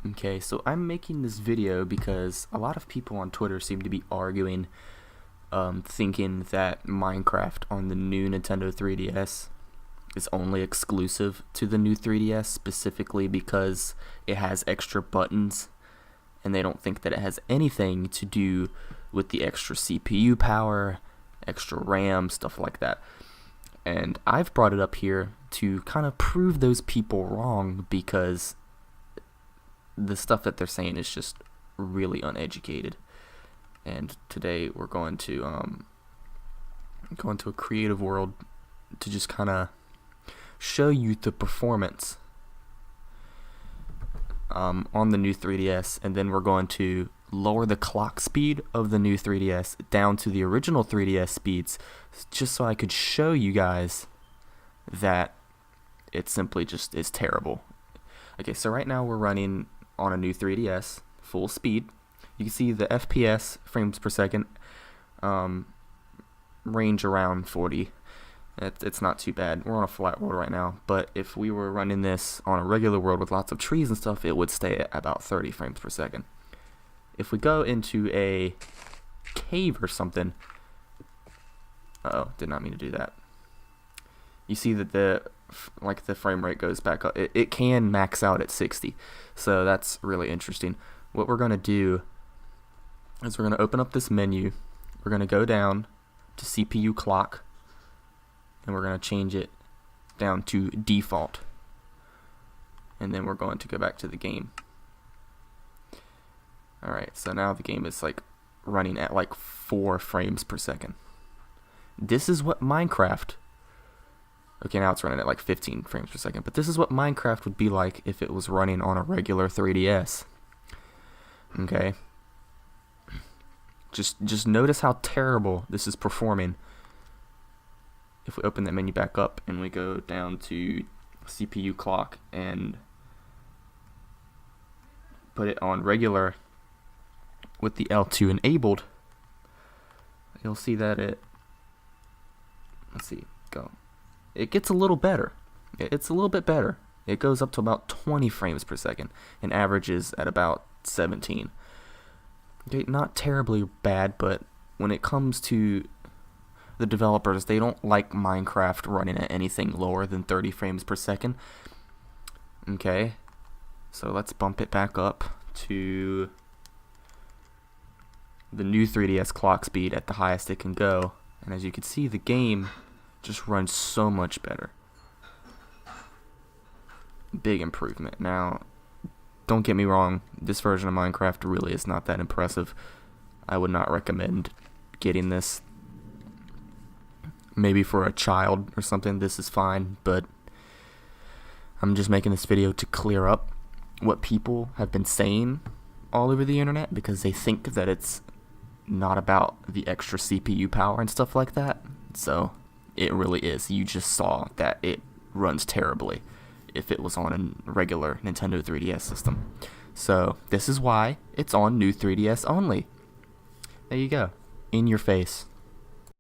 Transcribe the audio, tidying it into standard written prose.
Okay, so I'm making this video because a lot of people on Twitter seem to be arguing, thinking that Minecraft on the new Nintendo 3DS is only exclusive to the new 3DS, specifically because it has extra buttons, and they don't think that it has anything to do with the extra CPU power, extra RAM, stuff like that. And I've brought it up here to kind of prove those people wrong, because the stuff that they're saying is just really uneducated. And today we're going to go into a creative world to just kind of show you the performance on the new 3DS, and then we're going to lower the clock speed of the new 3DS down to the original 3DS speeds, just so I could show you guys that it simply just is terrible. Okay, so right now we're running on a new 3DS full speed. You can see the FPS, frames per second, range around 40. It's not too bad. We're on a flat world right now, but if we were running this on a regular world with lots of trees and stuff, it would stay at about 30 frames per second. If we go into a cave or something, did not mean to do that. You see that the frame rate goes back up. It can max out at 60, so that's really interesting. What we're gonna do is we're gonna open up this menu. We're gonna go down to CPU clock, and we're gonna change it down to default, and then we're going to go back to the game. Alright, so now the game is running at 4 frames per second. This is what Minecraft, okay, now it's running at 15 frames per second, but this is what Minecraft would be like if it was running on a regular 3DS. Okay, just notice how terrible this is performing. If we open that menu back up and we go down to CPU clock and put it on regular with the L2 enabled, you'll see that it gets a little better. It's a little bit better. It goes up to about 20 frames per second and averages at about 17. Okay, not terribly bad, but when it comes to the developers, they don't like Minecraft running at anything lower than 30 frames per second. Okay, so let's bump it back up to the new 3DS clock speed at the highest it can go, and as you can see, the game just runs so much better. Big improvement. Now, don't get me wrong, this version of Minecraft really is not that impressive. I would not recommend getting this. Maybe for a child or something, this is fine, but I'm just making this video to clear up what people have been saying all over the internet, because they think that it's not about the extra CPU power and stuff like that. So it really is. You just saw that it runs terribly if it was on a regular Nintendo 3DS system. So this is why it's on new 3DS only. There you go. In your face.